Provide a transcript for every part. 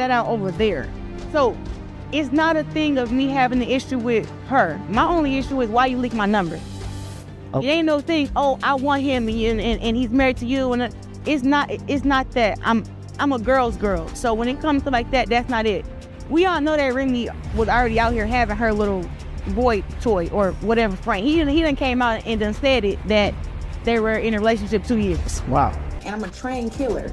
that out over there. So it's not a thing of me having an issue with her. My only issue is why you leak my number. It ain't no thing, oh, I want him and he's married to you. And it's not that. I'm a girl's girl. So when it comes to like that, that's not it. We all know that Remy was already out here having her little boy toy or whatever friend. He done came out and done said it that they were in a relationship 2 years. Wow. And I'm a trained killer.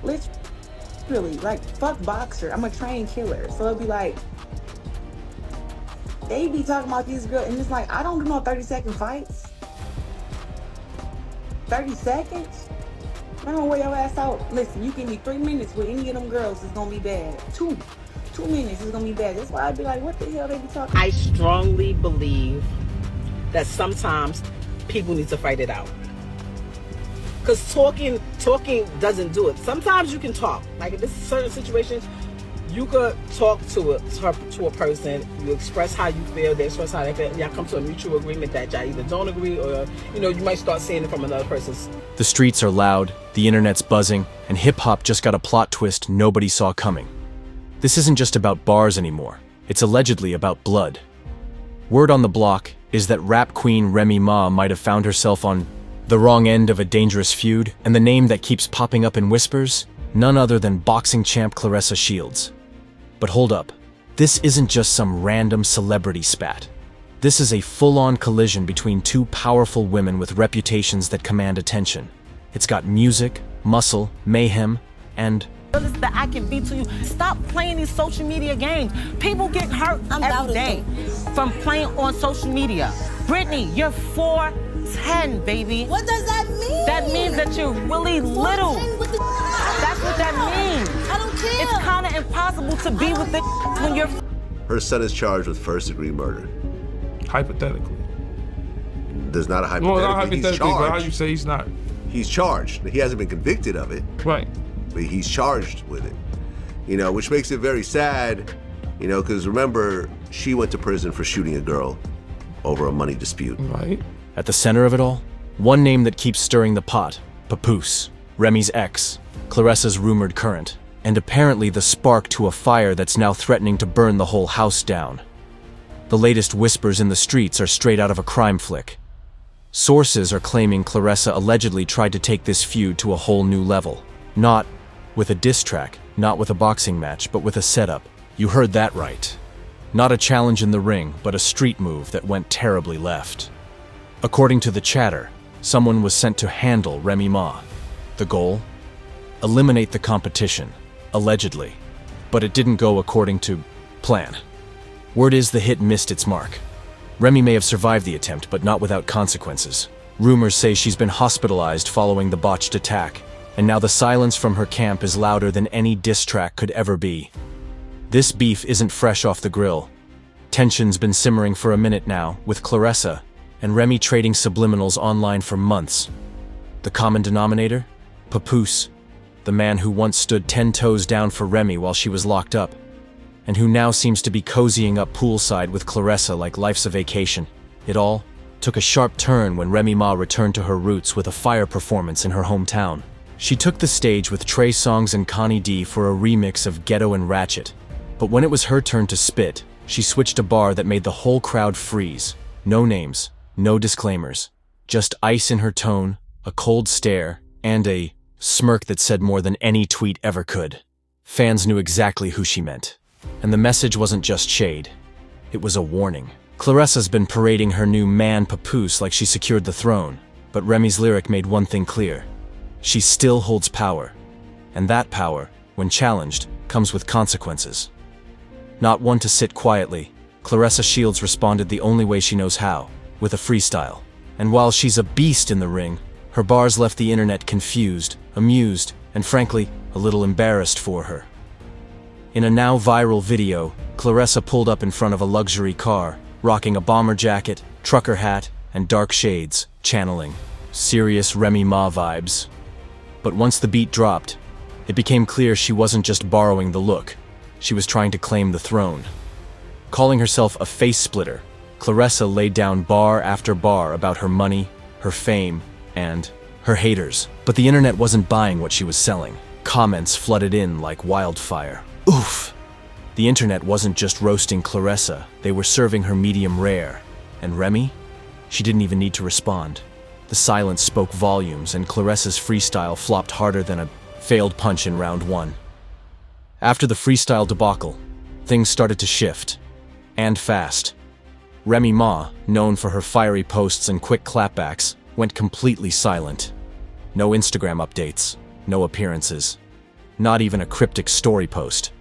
Literally, like, fuck boxer. I'm a trained killer. So it'd be like, they be talking about these girls, and it's like, I don't do no 30-second fights. 30 seconds? I don't wear your ass out. Listen, you give me 3 minutes with any of them girls, it's gonna be bad. Two minutes is gonna be bad. That's why I'd be like, what the hell they be talking? I strongly believe that sometimes people need to fight it out. Because talking doesn't do it. Sometimes you can talk. Like in this certain situations, you could talk to a person. You express how you feel. They express how they feel. Y'all come to a mutual agreement that y'all either don't agree or you might start seeing it from another person's. The streets are loud, the internet's buzzing, and hip-hop just got a plot twist nobody saw coming. This isn't just about bars anymore. It's allegedly about blood. Word on the block is that rap queen Remy Ma might have found herself on the wrong end of a dangerous feud, and the name that keeps popping up in whispers, none other than boxing champ Claressa Shields. But hold up, this isn't just some random celebrity spat. This is a full-on collision between two powerful women with reputations that command attention. It's got music, muscle, mayhem, and That I can be to you. Stop playing these social media games. People get hurt every day from playing on social media. Brittany, you're 4'10", baby. What does that mean? That means that you're really little. That's what that means. I don't care. It's kind of impossible to be with the when you're. Her son is charged with first-degree murder. Hypothetically. There's not a hypothetical. Well, not hypothetically, but how you say he's not? He's charged. He hasn't been convicted of it. Right. But he's charged with it. Which makes it very sad, because remember, she went to prison for shooting a girl over a money dispute. Right. at the center of it all, one name that keeps stirring the pot, Papoose, Remy's ex, Claressa's rumored current, and apparently the spark to a fire that's now threatening to burn the whole house down. The latest whispers in the streets are straight out of a crime flick. Sources are claiming Claressa allegedly tried to take this feud to a whole new level. Not with a diss track, not with a boxing match, but with a setup. You heard that right. Not a challenge in the ring, but a street move that went terribly left. According to the chatter, someone was sent to handle Remy Ma. The goal? Eliminate the competition, allegedly. But it didn't go according to plan. Word is the hit missed its mark. Remy may have survived the attempt, but not without consequences. Rumors say she's been hospitalized following the botched attack, and now the silence from her camp is louder than any diss track could ever be. This beef isn't fresh off the grill. Tension's been simmering for a minute now, with Claressa and Remy trading subliminals online for months. The common denominator? Papoose, the man who once stood 10 toes down for Remy while she was locked up, and who now seems to be cozying up poolside with Claressa like life's a vacation. It all took a sharp turn when Remy Ma returned to her roots with a fire performance in her hometown. She took the stage with Trey Songz and Connie D for a remix of Ghetto and Ratchet. But when it was her turn to spit, she switched a bar that made the whole crowd freeze. No names, no disclaimers, just ice in her tone, a cold stare, and a smirk that said more than any tweet ever could. Fans knew exactly who she meant. And the message wasn't just shade, it was a warning. Claressa's been parading her new man Papoose like she secured the throne, but Remy's lyric made one thing clear. She still holds power, and that power, when challenged, comes with consequences. Not one to sit quietly, Claressa Shields responded the only way she knows how, with a freestyle. And while she's a beast in the ring, her bars left the internet confused, amused, and frankly, a little embarrassed for her. In a now viral video, Claressa pulled up in front of a luxury car, rocking a bomber jacket, trucker hat, and dark shades, channeling serious Remy Ma vibes. But once the beat dropped, it became clear she wasn't just borrowing the look, she was trying to claim the throne. Calling herself a face splitter, Claressa laid down bar after bar about her money, her fame, and her haters. But the internet wasn't buying what she was selling. Comments flooded in like wildfire. Oof! The internet wasn't just roasting Claressa, they were serving her medium rare. And Remy? She didn't even need to respond. The silence spoke volumes, and Claressa's freestyle flopped harder than a failed punch in round 1. After the freestyle debacle, things started to shift. And fast. Remy Ma, known for her fiery posts and quick clapbacks, went completely silent. No Instagram updates, no appearances, not even a cryptic story post.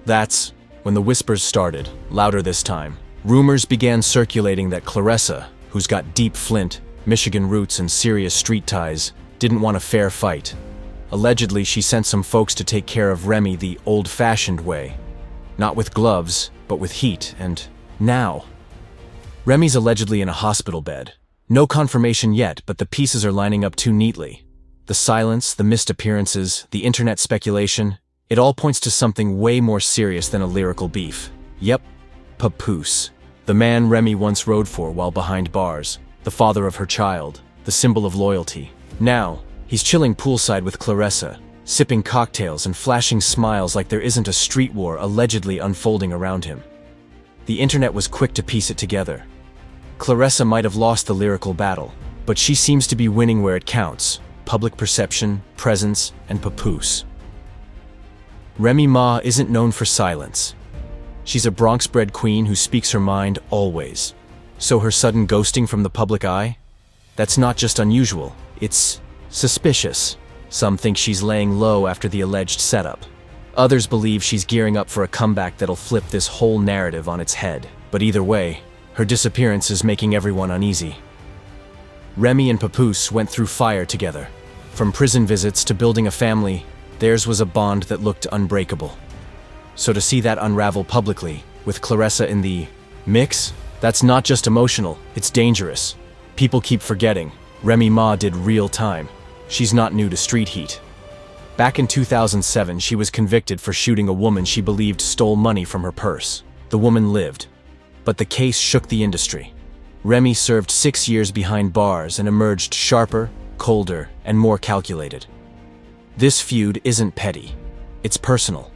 That's when the whispers started, louder this time. Rumors began circulating that Claressa, who's got deep Flint, Michigan roots and serious street ties, didn't want a fair fight. Allegedly, she sent some folks to take care of Remy the old-fashioned way. Not with gloves, but with heat, and now. Remy's allegedly in a hospital bed. No confirmation yet, but the pieces are lining up too neatly. The silence, the missed appearances, the internet speculation, it all points to something way more serious than a lyrical beef. Yep, Papoose. The man Remy once rode for while behind bars, the father of her child, the symbol of loyalty. Now, he's chilling poolside with Claressa, sipping cocktails and flashing smiles like there isn't a street war allegedly unfolding around him. The internet was quick to piece it together. Claressa might have lost the lyrical battle, but she seems to be winning where it counts: public perception, presence, and papoose. Remy Ma isn't known for silence. She's a Bronx-bred queen who speaks her mind always. So her sudden ghosting from the public eye? That's not just unusual, it's suspicious. Some think she's laying low after the alleged setup. Others believe she's gearing up for a comeback that'll flip this whole narrative on its head. But either way, her disappearance is making everyone uneasy. Remy and Papoose went through fire together. From prison visits to building a family, theirs was a bond that looked unbreakable. So to see that unravel publicly, with Claressa in the mix, that's not just emotional, it's dangerous. People keep forgetting, Remy Ma did real time. She's not new to street heat. Back in 2007, she was convicted for shooting a woman she believed stole money from her purse. The woman lived, but the case shook the industry. Remy served 6 years behind bars and emerged sharper, colder, and more calculated. This feud isn't petty. It's personal.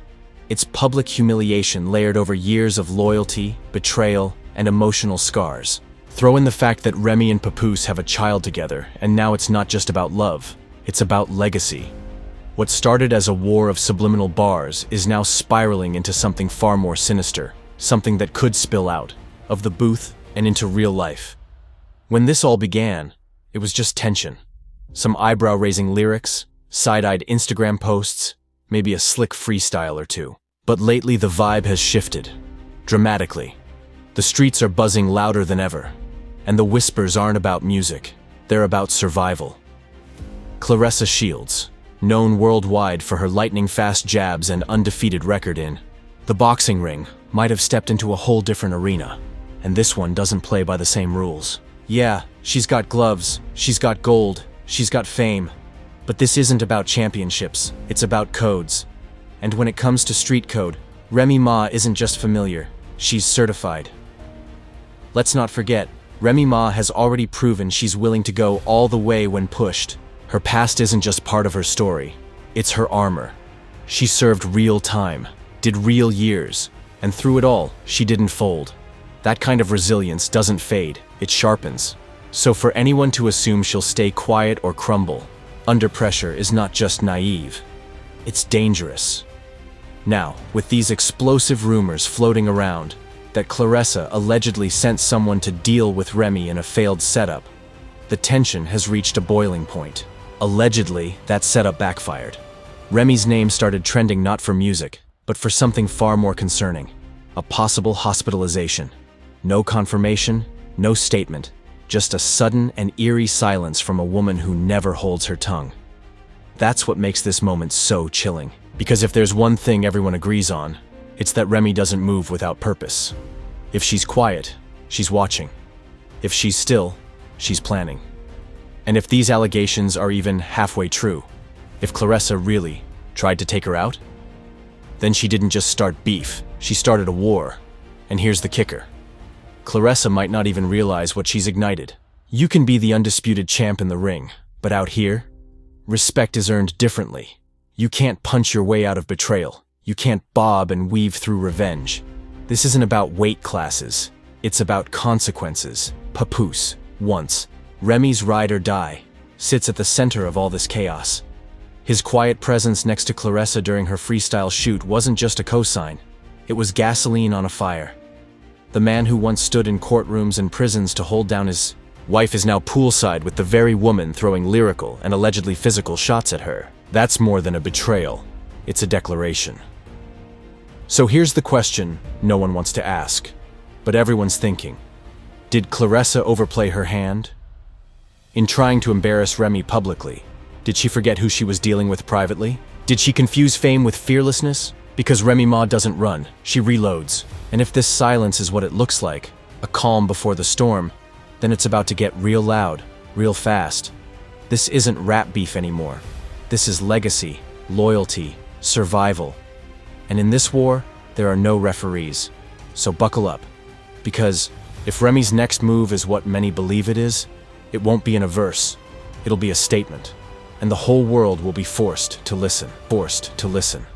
It's public humiliation layered over years of loyalty, betrayal, and emotional scars. Throw in the fact that Remy and Papoose have a child together, and now it's not just about love, it's about legacy. What started as a war of subliminal bars is now spiraling into something far more sinister, something that could spill out of the booth and into real life. When this all began, it was just tension. Some eyebrow-raising lyrics, side-eyed Instagram posts, maybe a slick freestyle or two. But lately the vibe has shifted, dramatically. The streets are buzzing louder than ever, and the whispers aren't about music, they're about survival. Claressa Shields, known worldwide for her lightning-fast jabs and undefeated record in the boxing ring, might have stepped into a whole different arena, and this one doesn't play by the same rules. Yeah, she's got gloves, she's got gold, she's got fame, but this isn't about championships, it's about codes. And when it comes to street code, Remy Ma isn't just familiar, she's certified. Let's not forget, Remy Ma has already proven she's willing to go all the way when pushed. Her past isn't just part of her story, it's her armor. She served real time, did real years, and through it all, she didn't fold. That kind of resilience doesn't fade, it sharpens. So for anyone to assume she'll stay quiet or crumble under pressure is not just naive, it's dangerous. Now, with these explosive rumors floating around that Claressa allegedly sent someone to deal with Remy in a failed setup, the tension has reached a boiling point. Allegedly, that setup backfired. Remy's name started trending not for music, but for something far more concerning: a possible hospitalization. No confirmation, no statement, just a sudden and eerie silence from a woman who never holds her tongue. That's what makes this moment so chilling. Because if there's one thing everyone agrees on, it's that Remy doesn't move without purpose. If she's quiet, she's watching. If she's still, she's planning. And if these allegations are even halfway true, if Claressa really tried to take her out, then she didn't just start beef, she started a war. And here's the kicker: Claressa might not even realize what she's ignited. You can be the undisputed champ in the ring, but out here, respect is earned differently. You can't punch your way out of betrayal. You can't bob and weave through revenge. This isn't about weight classes. It's about consequences. Papoose, once, Remy's ride or die, sits at the center of all this chaos. His quiet presence next to Claressa during her freestyle shoot wasn't just a cosign. It was gasoline on a fire. The man who once stood in courtrooms and prisons to hold down his wife is now poolside with the very woman throwing lyrical and allegedly physical shots at her. That's more than a betrayal. It's a declaration. So here's the question no one wants to ask, but everyone's thinking. Did Claressa overplay her hand? In trying to embarrass Remy publicly, did she forget who she was dealing with privately? Did she confuse fame with fearlessness? Because Remy Ma doesn't run, she reloads. And if this silence is what it looks like, a calm before the storm, then it's about to get real loud, real fast. This isn't rap beef anymore. This is legacy, loyalty, survival. And in this war, there are no referees. So buckle up. Because if Remy's next move is what many believe it is, it won't be in a verse. It'll be a statement. And the whole world will be forced to listen. Forced to listen.